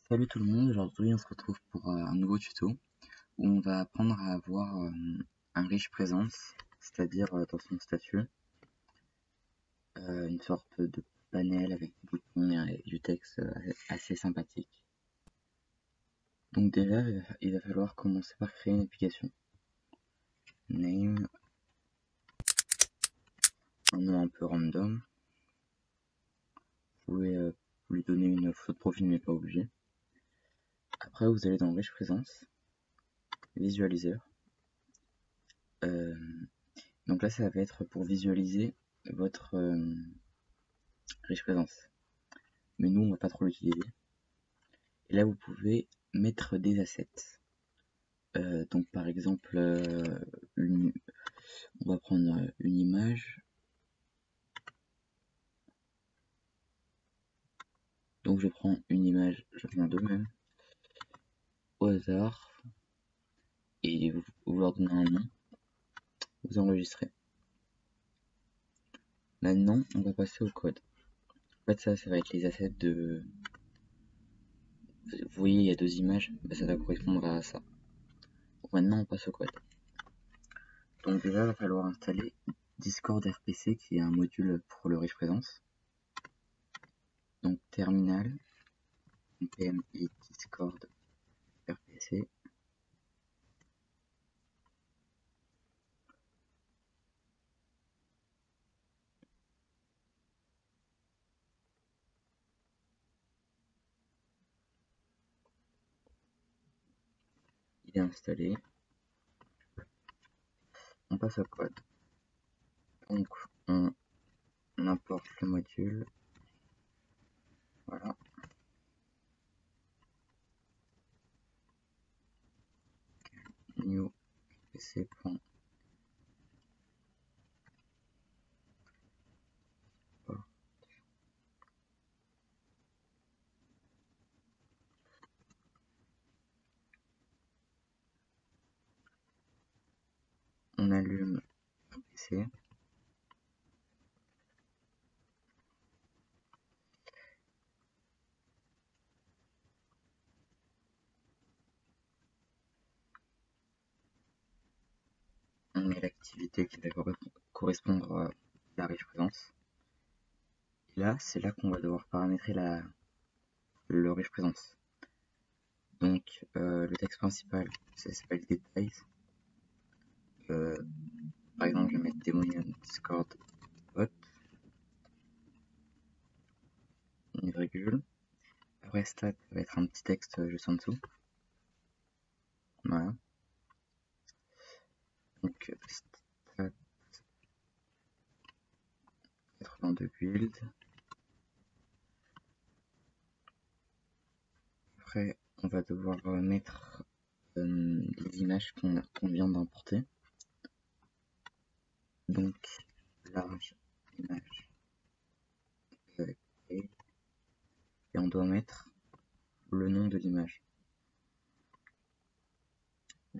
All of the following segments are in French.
Salut tout le monde, aujourd'hui on se retrouve pour un nouveau tuto où on va apprendre à avoir un rich presence, c'est-à-dire dans son statut, une sorte de panel avec des boutons et du texte assez sympathique. Donc déjà il va falloir commencer par créer une application. Name, un nom un peu random, vous pouvez lui donner une photo de profil mais pas obligé. Après vous allez dans rich presence, visualizer. Donc là, ça va être pour visualiser votre rich presence. Mais nous, on va pas trop l'utiliser. Et là, vous pouvez mettre des assets. Donc par exemple, on va prendre une image. Donc je prends une image, je prends deux même, au hasard. Et vous leur donnez un nom. Vous enregistrez. Maintenant, on va passer au code. En fait, ça va être les assets de... Vous voyez, il y a deux images, ça va correspondre à ça. Donc maintenant, on passe au code. Donc déjà, il va falloir installer Discord RPC, qui est un module pour le rich presence. Donc terminal, pmi Discord RPC. Il est installé. On passe au code. Donc on importe le module. Voilà. New RPC. On allume RPC. On met l'activité qui va correspondre à la rich presence. Et là, c'est là qu'on va devoir paramétrer le rich presence. Donc le texte principal, ça s'appelle details. Par exemple, je vais mettre Demonian Discord bot, une virgule. Après stat, ça va être un petit texte juste en dessous. Voilà. Donc stat 82 build. Après, on va devoir mettre les images qu'on vient d'importer. Donc large image et on doit mettre le nom de l'image.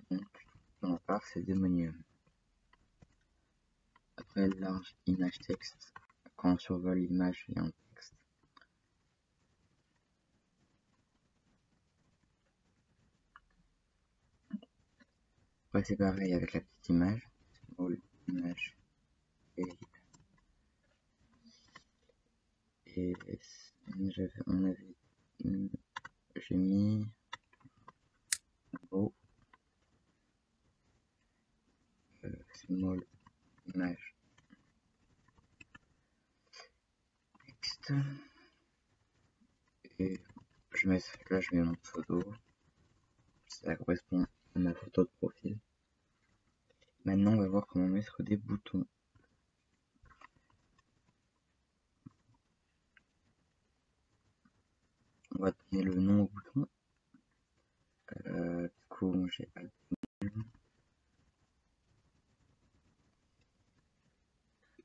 Donc dans la part c'est Demonium. Après large image texte, quand on survole l'image il y a un texte. Après c'est pareil avec la petite image, small image et j'ai mis beau small image texte et là je mets mon photo, ça correspond à ma photo de profil. Maintenant on va voir comment mettre des boutons. On va donner le nom au bouton. Du coup j'ai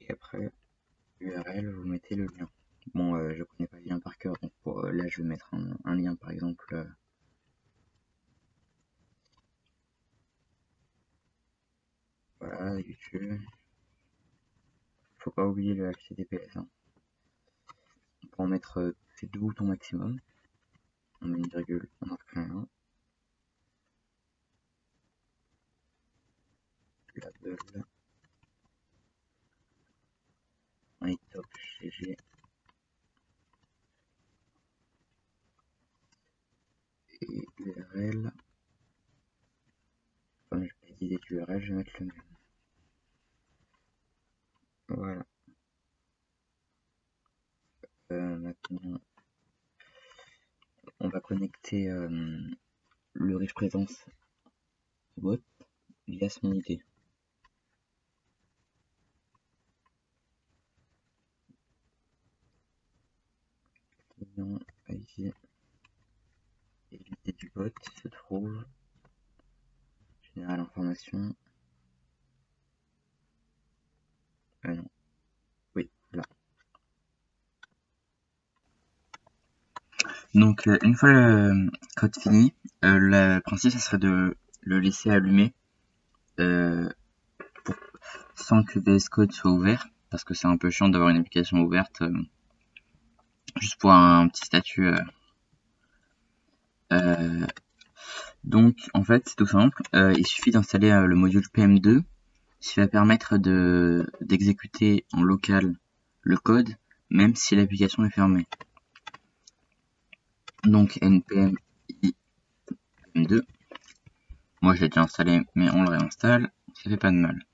et après URL vous mettez le lien. Bon je connais pas le lien par cœur donc pour là je vais mettre un lien par exemple voilà YouTube. Faut pas oublier le HTTPS hein. On peut en mettre ces deux boutons maximum. on met une virgule, on en crée un. Label. Top GG. Et URL. Comme je vais utiliser l'URL, je vais mettre le même. Voilà. Maintenant, on va connecter le Rich Presence bot via son ID. Client ID et l'idée du bot se trouve général information. Non. Oui, là. Donc une fois le code fini, le principe ça serait de le laisser allumer sans que VS Code soit ouvert, parce que c'est un peu chiant d'avoir une application ouverte juste pour un petit statut. Donc en fait c'est tout simple, il suffit d'installer le module PM2, ce qui va permettre d'exécuter en local le code même si l'application est fermée. Donc npm i PM2, moi je l'ai déjà installé mais on le réinstalle, ça fait pas de mal.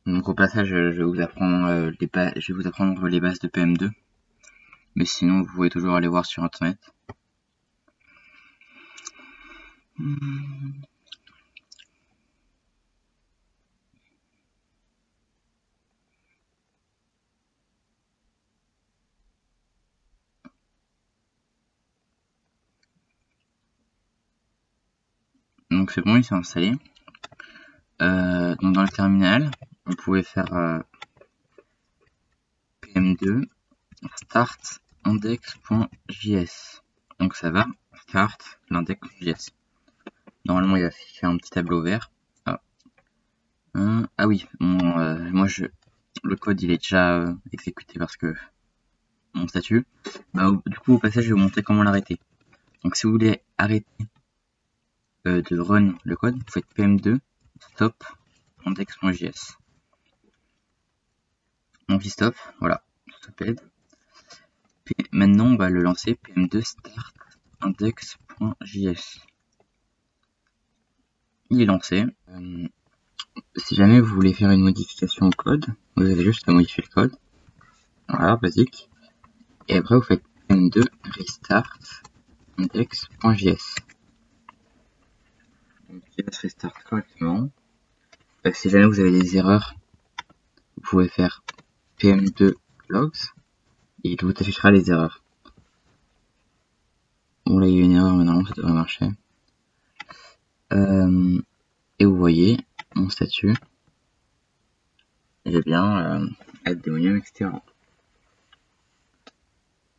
Donc au passage je vais vous apprendre les bases de PM2, mais sinon vous pouvez toujours aller voir sur internet. Donc c'est bon, il s'est installé. Donc dans le terminal, vous pouvez faire PM2 start index.js. Donc ça va, start l'index.js. Normalement il va afficher un petit tableau vert. Ah oui, moi le code il est déjà exécuté parce que mon statut. Du coup au passage je vais vous montrer comment l'arrêter. Donc si vous voulez arrêter de run le code, vous faites PM2 stop index.js. Donc il stop, voilà, stoped. Maintenant on va le lancer PM2 start index.js. Il est lancé. Si jamais vous voulez faire une modification au code, vous avez juste à modifier le code. Voilà, basique. Et après vous faites PM2 restart index.js. Donc il va se restart correctement. Si jamais vous avez des erreurs, vous pouvez faire PM2 logs et il vous affichera les erreurs. Bon là il y a une erreur mais normalement ça devrait marcher. Et vous voyez mon statut. J'ai bien addonium, etc.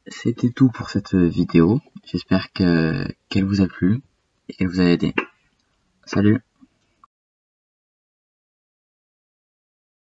C'était tout pour cette vidéo. J'espère qu'elle vous a plu et qu'elle vous a aidé. Salut!